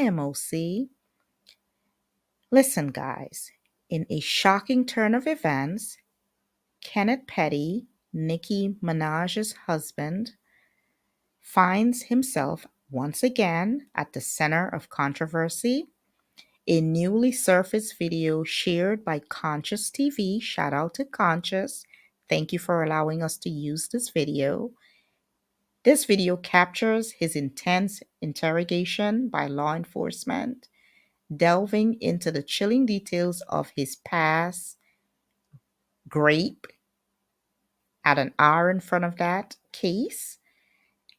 am OC. Listen, guys, in a shocking turn of events, Kenneth Petty, Nicki Minaj's husband, finds himself once again at the center of controversy. A newly surfaced video shared by Consciouz TV, shout out to Consciouz, thank you for allowing us to use this video. This video captures his intense interrogation by law enforcement, delving into the chilling details of his past grape at an hour in front of that case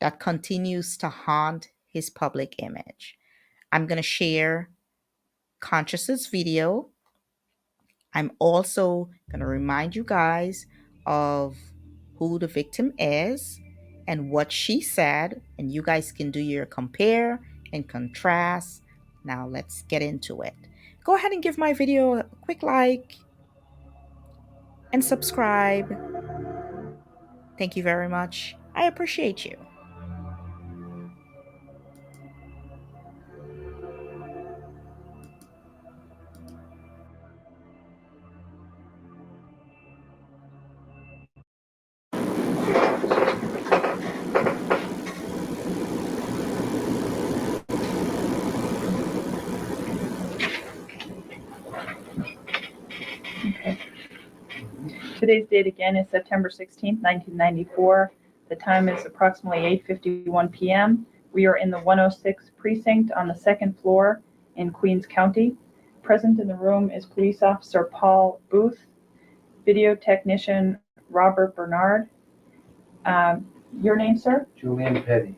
that continues to haunt his public image. I'm going to share Conscious's video. I'm also going to remind you guys of who the victim is and what she said, and you guys can do your compare and contrast. Now let's get into it. Go ahead and give my video a quick like and subscribe. Thank you very much. I appreciate you. Okay. Today's date again is September 16th, 1994. The time is approximately 8:51 p.m. We are in the 106 precinct on the second floor in Queens County. Present in the room is Police Officer Paul Booth, video technician Robert Bernard. Your name, sir? Julian Petty.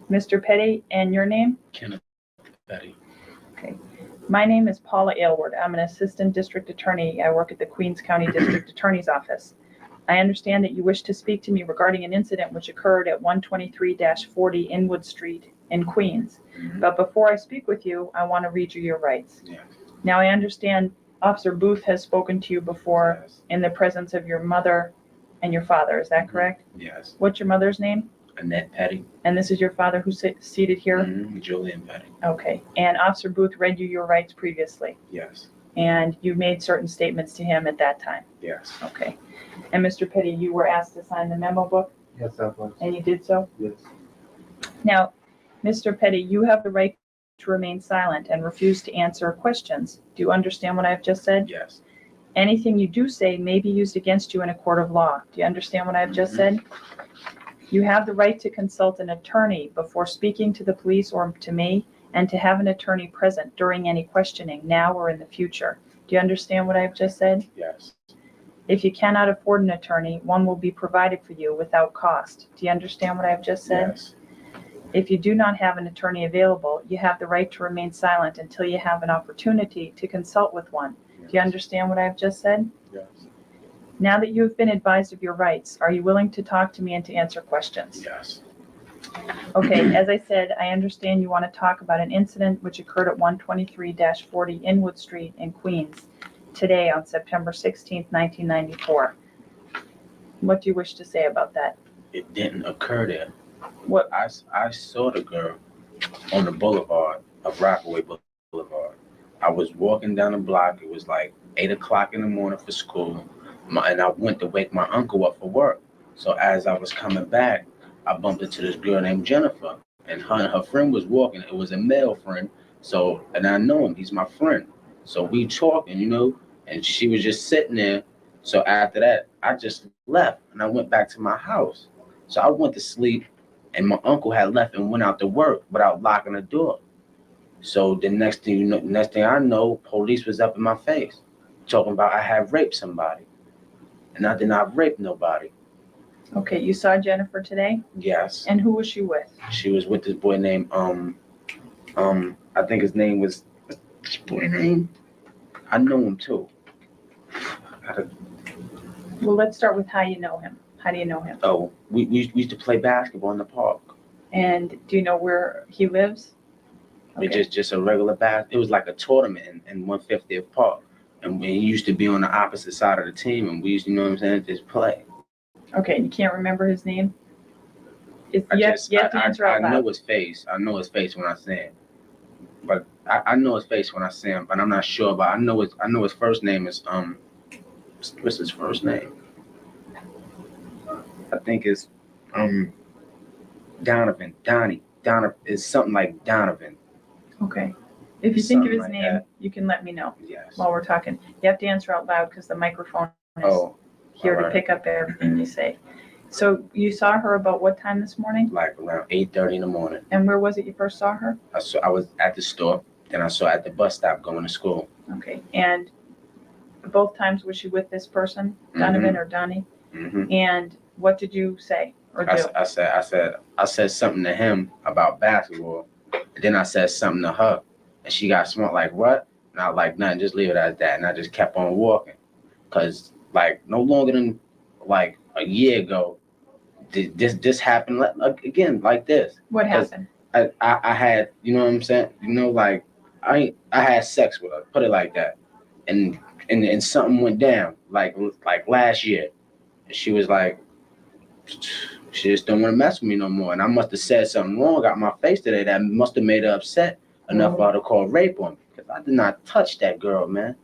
Mr. Petty, and your name? Kenneth Petty. Okay. My name is Paula Aylward. I'm an assistant district attorney. I work at the Queens County District Attorney's Office. I understand that you wish to speak to me regarding an incident which occurred at 123-40 Inwood Street in Queens. Mhm. But before I speak with you, I want to read you your rights. Yes. Now, I understand Officer Booth has spoken to you before Yes. in the presence of your mother and your father. Is that correct? Yes. What's your mother's name? Annette Petty. And this is your father who's seated here? Mhm. Julian Petty. Okay. And Officer Booth read you your rights previously, Yes. and you made certain statements to him at that time. Yes. Okay. And Mr. Petty, you were asked to sign the memo book, Yes, I was. and you did so? Yes. Now, Mr. Petty, you have the right to remain silent and refuse to answer questions. Do you understand what I've just said? Yes. Anything you do say may be used against you in a court of law. Do you understand what I've just said? You have the right to consult an attorney before speaking to the police or to me, and to have an attorney present during any questioning, now or in the future. Do you understand what I've just said? Yes. If you cannot afford an attorney, one will be provided for you without cost. Do you understand what I've just said? Yes. If you do not have an attorney available, you have the right to remain silent until you have an opportunity to consult with one. Do you understand what I've just said? Yes. Now that you have been advised of your rights, are you willing to talk to me and to answer questions? Yes. Okay, as I said, I understand you want to talk about an incident which occurred at 123-40 Inwood Street in Queens today on September 16th, 1994. What do you wish to say about that? It didn't occur there. What? I saw the girl on the boulevard of Rockaway Boulevard. I was walking down the block. It was like 8 o'clock in the morning for school. And I went to wake my uncle up for work. So as I was coming back, I bumped into this girl named Jennifer, and her friend was walking. It was a male friend. So, and I know him, he's my friend. So we talking, and she was just sitting there. So after that, I just left and I went back to my house. So I went to sleep, and my uncle had left and went out to work without locking the door. So the next thing I know, police was up in my face, talking about I had raped somebody. And I did not rape nobody. Okay, you saw Jennifer today? Yes. And who was she with? She was with this boy named, I think his name was, what's this boy name? I know him too. Well, let's start with how you know him. How do you know him? Oh, we used to play basketball in the park. And do you know where he lives? It's just a regular it was like a tournament in 150th Park. And we used to be on the opposite side of the team, and we used to, just play. Okay, you can't remember his name? You have to answer out I loud. know his face. I know his face when I say it. but I know his face when I see him, but I'm not sure. But I know his first name is what's his first name? I think it's um Donovan. Donovan is something like Donovan. Okay. If you It's think of something his like name, that. you can let me know Yes. while we're talking. You have to answer out loud because the microphone is Oh, here to alright. pick up everything you say. So you saw her about what time this morning? Like around 8:30 in the morning. And where was it you first saw her? I was at the store, then I saw her at the bus stop going to school. Okay. And both times was she with this person, Donovan or Donnie? Mm-hmm. And what did you say or do? I said something to him about basketball, and then I said something to her, and she got smart. Like what? And I was like, nothing, just leave it as that. And I just kept on walking, cause like no longer than like a year ago, this happened again like this. What happened? I had, you know what I'm saying? You know, like I had sex with her, put it like that, and something went down like last year. And she was like, she just don't want to mess with me no more. And I must have said something wrong, got my face today that must have made her upset enough for her to call rape on me. Because I did not touch that girl, man.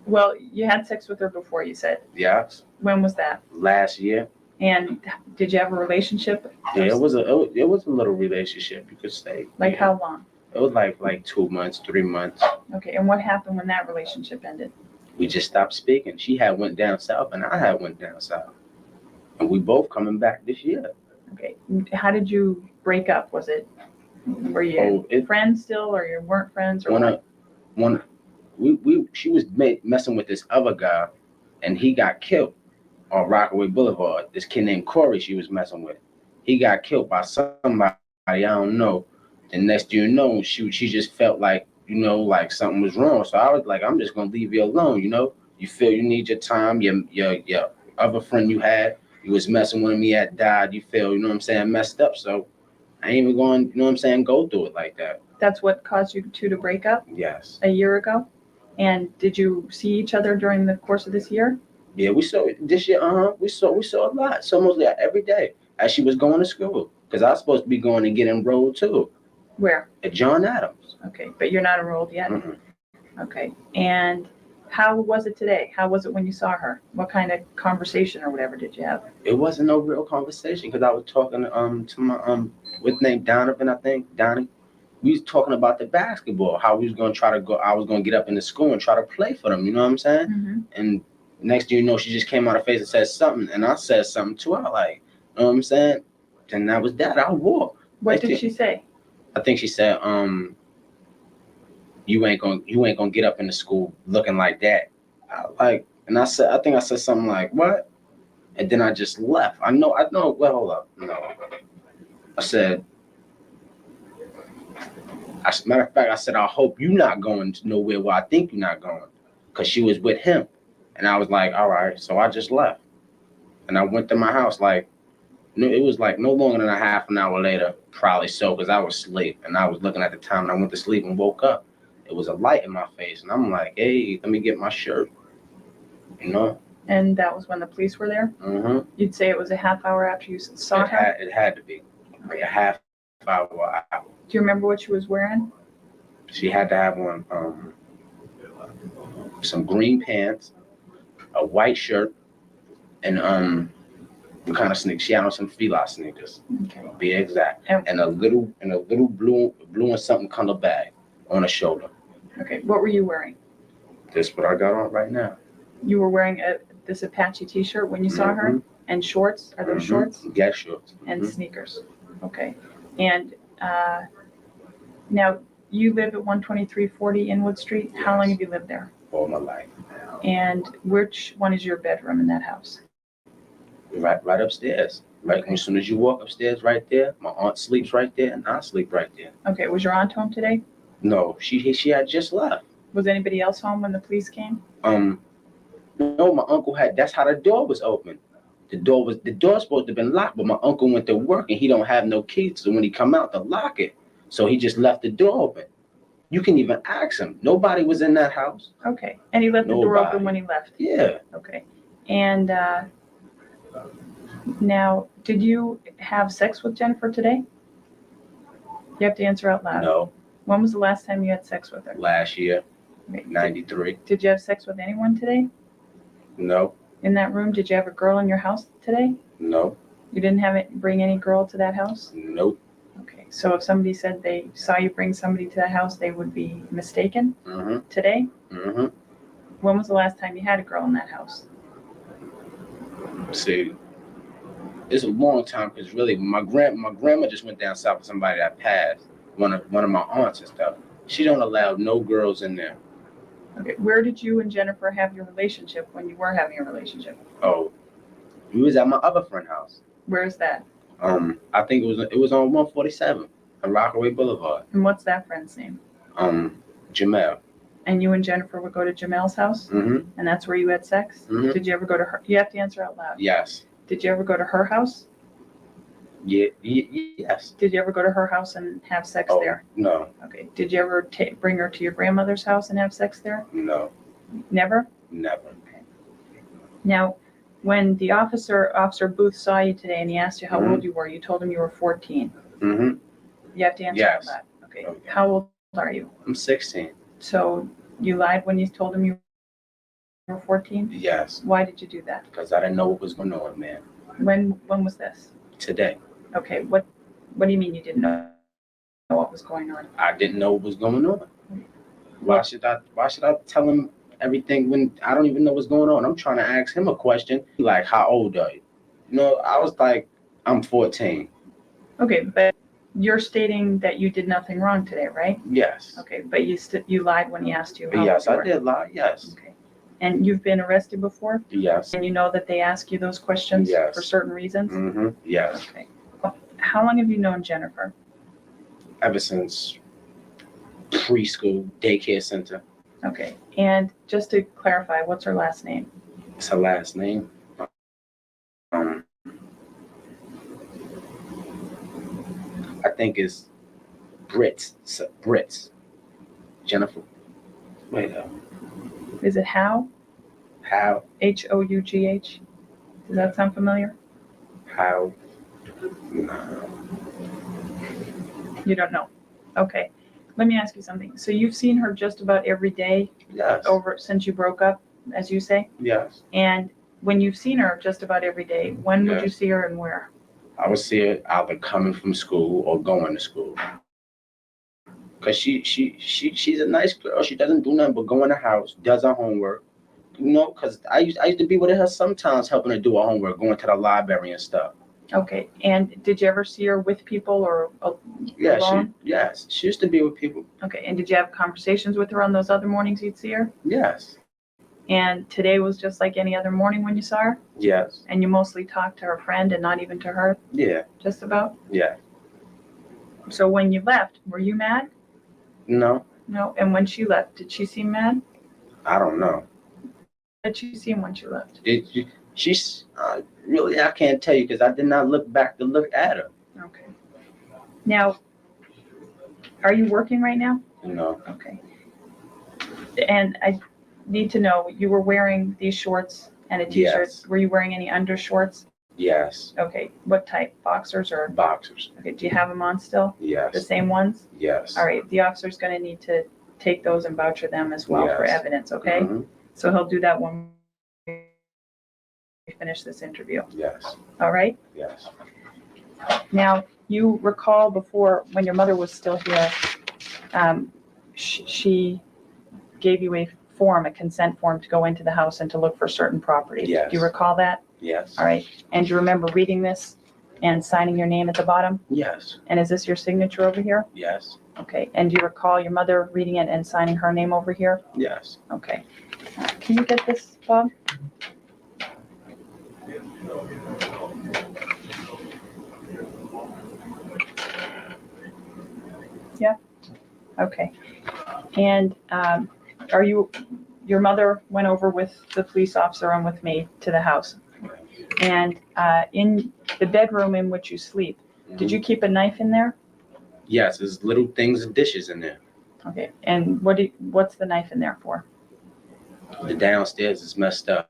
Well, you had sex with her before, you said. Yes. When was that? Last year. And did you have a relationship? Yeah, it was a little relationship, you could say. Like yeah. how long? It was like 2 months, 3 months. Okay, and what happened when that relationship ended? We just stopped speaking. She had went down south and I had went down south. And we both coming back this year. Okay, how did you break up? Were you friends still, or you weren't friends, or she was messing with this other guy, and he got killed on Rockaway Boulevard. This kid named Corey she was messing with. He got killed by somebody I don't know. The next thing you know, she just felt like, you know, like something was wrong. So I was like, I'm just gonna leave you alone. You know, you feel you need your time. Your other friend you had, you was messing with him. He had died. You feel, you know what I'm saying, messed up. So I ain't even going, you know what I'm saying, go through it like that. That's what caused you two to break up? Yes. A year ago? And did you see each other during the course of this year? Yeah, we saw it this year. We saw a lot. So mostly every day as she was going to school, because I was supposed to be going to get enrolled too. Where? At John Adams. Okay, but you're not enrolled yet. Mm-mm. Okay, and how was it today? How was it when you saw her? What kind of conversation or whatever did you have? It wasn't no real conversation because I was talking to my what's name Donovan, I think Donnie. We was talking about the basketball, how we was gonna try to go. I was gonna get up in the school and try to play for them. You know what I'm saying? Mm-hmm. And next thing you know, she just came out her face and said something, and I said something to her, like, you know what I'm saying? And that was that. I walked. What did she say? I think she said, you ain't gonna get up in the school looking like that. And I think I said something like, what? And then I just left. I know, well, hold up. No. I said, as a matter of fact, I said, I hope you're not going to nowhere where I think you're not going. Because she was with him. And I was like, all right. So I just left. And I went to my house like, it was like no longer than a half an hour later, probably so, because I was asleep. And I was looking at the time and I went to sleep and woke up. It was a light in my face. And I'm like, hey, let me get my shirt. You know? And that was when the police were there? Mm-hmm. You'd say it was a half hour after you saw her? It had to be. Like a half hour. Do you remember what she was wearing? She had to have on some green pants, a white shirt, and what kind of sneakers? She had on some Fila sneakers, okay, to be exact, and a little blue and something color bag on her shoulder. Okay, what were you wearing? This what I got on right now. You were wearing this Apache t-shirt when you saw her, and shorts. Are those shorts? Yeah, shorts. And sneakers. Okay, and now you live at 12340 Inwood Street. Yes. How long have you lived there? All my life. And which one is your bedroom in that house? Right upstairs. Right, okay. As soon as you walk upstairs, right there. My aunt sleeps right there, and I sleep right there. Okay, was your aunt home today? No, she had just left. Was anybody else home when the police came? No, my uncle had. That's how the door was open. The door supposed to have been locked, but my uncle went to work and he don't have no keys. So when he come out to lock it, so he just left the door open. You can even ask him. Nobody was in that house. Okay, and he left the door open when he left. Yeah. Okay, and now, did you have sex with Jennifer today? You have to answer out loud. No. When was the last time you had sex with her? Last year, Okay. 93. Did you have sex with anyone today? No, In that room, did you have a girl in your house today? no, You didn't have it, bring any girl to that house? nope. Okay, so if somebody said they saw you bring somebody to that house, they would be mistaken Mm-hmm. today? Mm-hmm. When was the last time you had a girl in that house? See, it's a long time because really my grandma just went down south with somebody that passed. One of my aunts and stuff. She don't allow no girls in there. Okay, where did you and Jennifer have your relationship when you were having a relationship? Oh, we was at my other friend's house. Where is that? I think it was on 147 on Rockaway Boulevard. And what's that friend's name? Jamel. And you and Jennifer would go to Jamel's house? Mm-hmm. And that's where you had sex? Mm-hmm. Did you ever go to her? You have to answer out loud. Yes. Did you ever go to her house? Yeah. Yes. Did you ever go to her house and have sex there? No. Okay. Did you ever bring her to your grandmother's house and have sex there? No. Never? Never. Okay. Now, when the Officer Booth saw you today and he asked you how Mhm. old you were, you told him you were 14. Mm-hmm. You have to answer Yes. that. Okay. Okay. How old are you? I'm 16. So you lied when you told him you were 14? Yes. Why did you do that? Because I didn't know what was going on, man. When was this? Today. Okay. What do you mean you didn't know what was going on? I didn't know what was going on. Why should I tell him everything when I don't even know what's going on? I'm trying to ask him a question like, how old are you? You know, I was like, I'm 14. Okay, but you're stating that you did nothing wrong today, right? Yes. Okay, but you lied when he asked you how Yes, old you I were. did lie. Yes. Okay. And you've been arrested before? Yes. And you know that they ask you those questions Yes. for certain reasons? Mm-hmm. Yes. Okay. How long have you known Jennifer? Ever since preschool, daycare center. Okay. And just to clarify, what's her last name? It's her last name. I think it's Brits. Jennifer. Wait, Is it How? how? Hough? Does that sound familiar? How? No. You don't know. Okay. Let me ask you something. So you've seen her just about every day Yes. since you broke up, as you say? Yes. And when you've seen her just about every day, when would Yes. you see her and where? I would see her either coming from school or going to school. Cause she's a nice girl. She doesn't do nothing but go in the house, does her homework. You know, cause I used to be with her sometimes, helping her do her homework, going to the library and stuff. Okay. And did you ever see her with people or Yeah, alone? she used to be with people. Okay. And did you have conversations with her on those other mornings you'd see her? Yes. And today was just like any other morning when you saw her? Yes. And you mostly talked to her friend and not even to her, Yeah. just about? Yeah. So when you left, were you mad? No, No. And when she left, did she seem mad? I don't know. Did she seem when she left? She's really, I can't tell you because I did not look back to look at her. Okay. Now, are you working right now? You know. Okay. And I need to know, you were wearing these shorts and a t-shirt. Yes. Were you wearing any undershorts? Yes. Okay. What type? Boxers or? Boxers. Okay. Do you have them on still? The Yes. same ones? Yes. All right. The officer's going to need to take those and voucher them as well for Yes. evidence. Okay. Mhm. So he'll do that when we finish this interview. Yes. All right. Yes. Now, you recall before when your mother was still here, she gave you a consent form to go into the house and to look for certain properties. Yes. Do you recall that? Yes. All right. And do you remember reading this and signing your name at the bottom? Yes. And is this your signature over here? Yes. Okay. And do you recall your mother reading it and signing her name over here? Yes. Okay. Can you get this, Bob? Yeah. Okay. And your mother went over with the police officer and with me to the house. And in the bedroom in which you sleep, did you keep a knife in there? Yes, there's little things and dishes in there. Okay. And what's the knife in there for? The downstairs is messed up.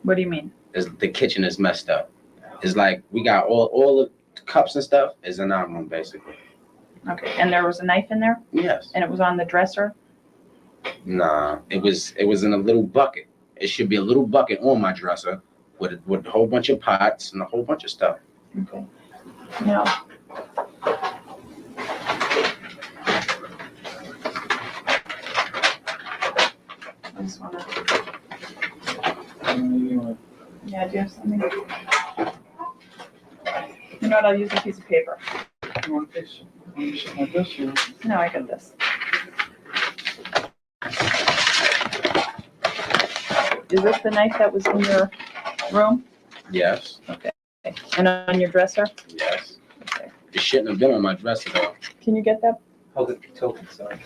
What do you mean? The kitchen is messed up. It's like we got all the cups and stuff is in our room basically. Okay, and there was a knife in there, Yes. and it was on the dresser? Nah, it was in a little bucket. It should be a little bucket on my dresser with a whole bunch of pots and a whole bunch of stuff. Okay. Now, I just wanna. Yeah, do you have something? You know what, I'll use a piece of paper. You want this? You should have this here. No, I got this. Is this the knife that was in your room? Yes. Okay. And on your dresser? Yes. Okay. It shouldn't have been on my dresser though. Can you get that? Hold it, tilt it, sorry.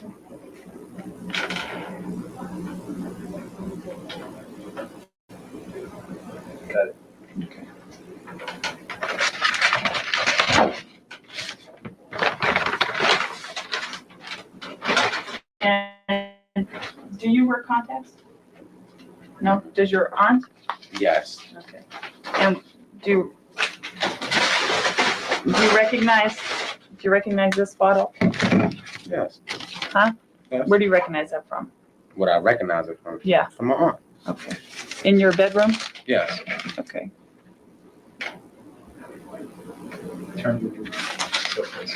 Got it. Okay. And do you wear contacts? No? Does your aunt? Yes. Okay. And do you recognize this bottle? Yes. Huh? Yes. Where do you recognize that from? Would I recognize it from? Yeah. From my aunt. Okay. In your bedroom? Yes. Okay. Turn your tilt this.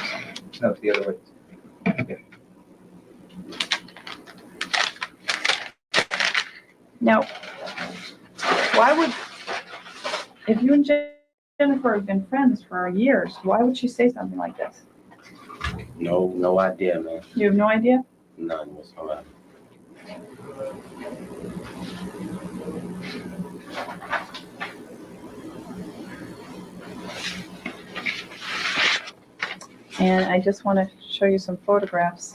No, the other way. Okay. Now, why would, if you and Jennifer have been friends for years, why would she say something like this? No idea, man. You have no idea? None whatsoever. And I just want to show you some photographs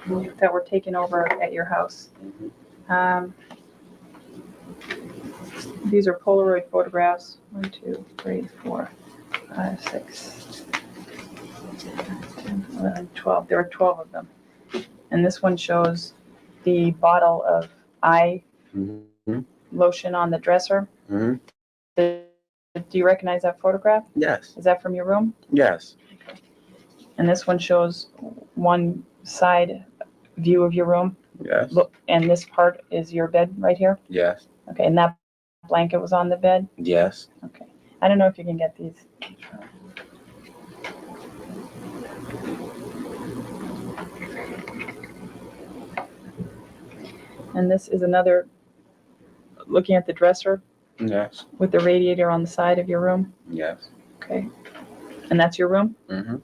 that were taken over at your house. These are Polaroid photographs. 1, 2, 3, 4, 5, 6, 10, 11, 12. There are 12 of them. And this one shows the bottle of eye Mm-hmm. lotion on the dresser. Mm-hmm. Do you recognize that photograph? Yes. Is that from your room? Yes. And this one shows one side view of your room. Yes. Look, and this part is your bed right here. Yes. Okay, and that blanket was on the bed. Yes. Okay, I don't know if you can get these. And this is another, looking at the dresser Yes. with the radiator on the side of your room. Yes. Okay, and that's your room. Mm-hmm.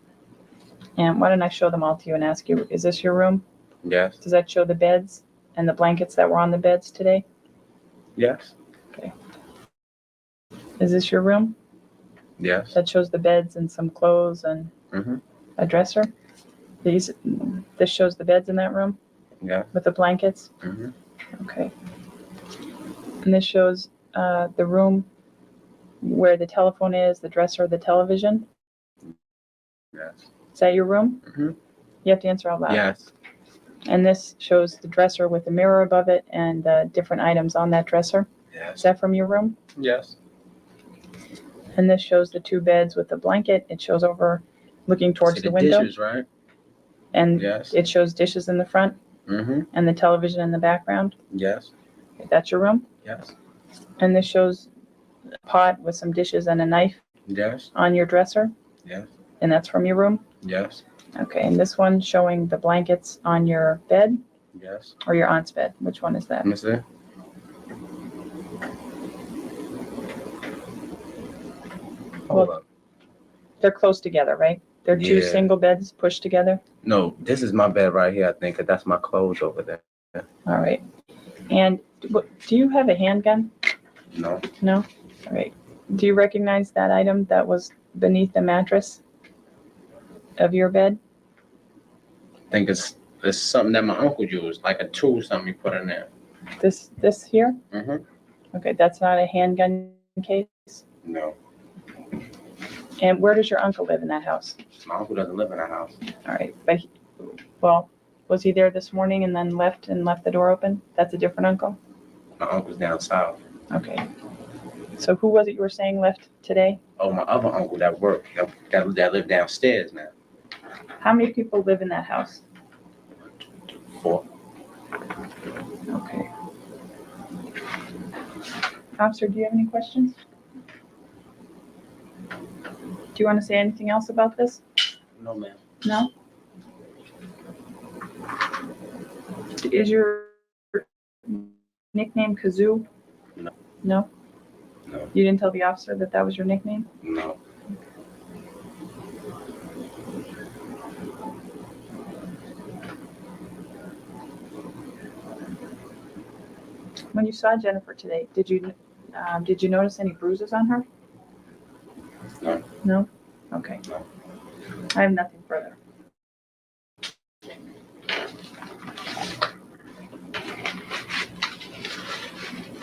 And why don't I show them all to you and ask you, is this your room? Yes. Does that show the beds and the blankets that were on the beds today? Yes. Is this your room? Yes. That shows the beds and some clothes and Mm-hmm. a dresser? This shows the beds in that room Yeah. with the blankets? Mm-hmm. Okay. And this shows the room where the telephone is, the dresser, the television? Yes. Is that your room? Mm-hmm. You have to answer out loud. Yes. And this shows the dresser with a mirror above it and different items on that dresser? Is Yes. that from your room? Yes. And this shows the 2 beds with the blanket. It shows over looking towards See the window. dishes, right? And Yes. it shows dishes in the front Mm-hmm. and the television in the background. Yes. That's your room. Yes. And this shows a pot with some dishes and a knife Yes. on your dresser. Yes. And that's from your room. Yes. Okay. And this one showing the blankets on your bed Yes. or your aunt's bed. Which one is that? Let me see. Hold up. They're close together, right? They're 2 Yeah. single beds pushed together. No, this is my bed right here, I think, 'cause that's my clothes over there. All right. And do you have a handgun? No. No? All right. Do you recognize that item that was beneath the mattress of your bed? I think it's something that my uncle used, like a tool, something he put in there. This here? Mm-hmm. Okay, that's not a handgun case. No. And where does your uncle live in that house? My uncle doesn't live in that house. All right, but was he there this morning and then left the door open? That's a different uncle? My uncle's down south. Okay. So who was it you were saying left today? Oh, my other uncle that worked, that lived downstairs now. How many people live in that house? 4. Okay. Officer, do you have any questions? Do you want to say anything else about this? No, ma'am. No? Is your nickname Kazoo? No. No? No. You didn't tell the officer that that was your nickname? No. When you saw Jennifer today, did you notice any bruises on her? No. No? Okay. No. I have nothing further.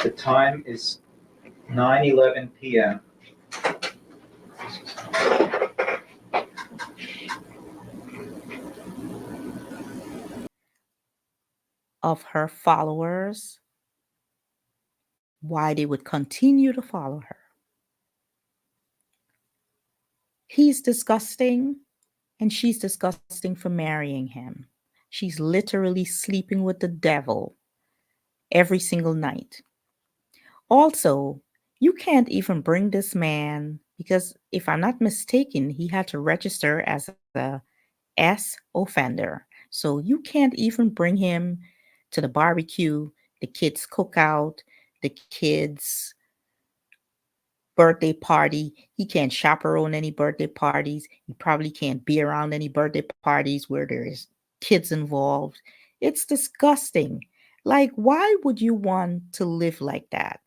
The time is 9:11 p.m. Of her followers, why they would continue to follow her. He's disgusting, and she's disgusting for marrying him. She's literally sleeping with the devil every single night. Also, you can't even bring this man because, if I'm not mistaken, he had to register as a S offender. So you can't even bring him to the barbecue, the kids' cookout, the kids' birthday party. He can't chaperone any birthday parties. He probably can't be around any birthday parties where there's kids involved. It's disgusting. Like, why would you want to live like that?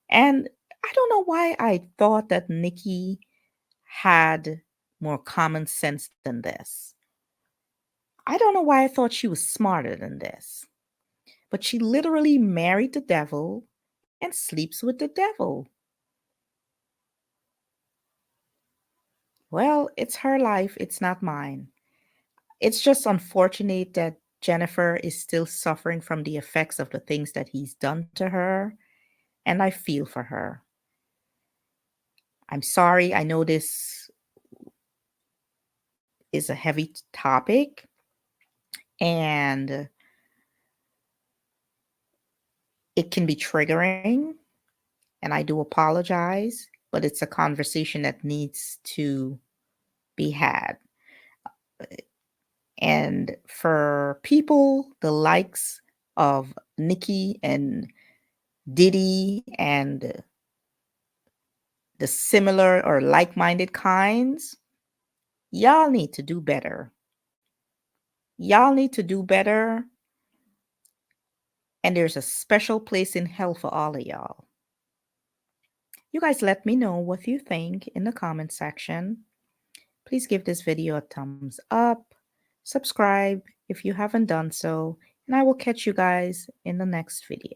And I don't know why I thought that Nicki had more common sense than this. I don't know why I thought she was smarter than this. But she literally married the devil and sleeps with the devil. Well, it's her life, it's not mine. It's just unfortunate that Jennifer is still suffering from the effects of the things that he's done to her, and I feel for her. I'm sorry, I know this is a heavy topic, and it can be triggering, and I do apologize, but it's a conversation that needs to be had. And for people, the likes of Nicki and Diddy and the similar or like-minded kinds, y'all need to do better. Y'all need to do better. And there's a special place in hell for all of y'all. You guys let me know what you think in the comment section. Please give this video a thumbs up. Subscribe if you haven't done so. And I will catch you guys in the next video.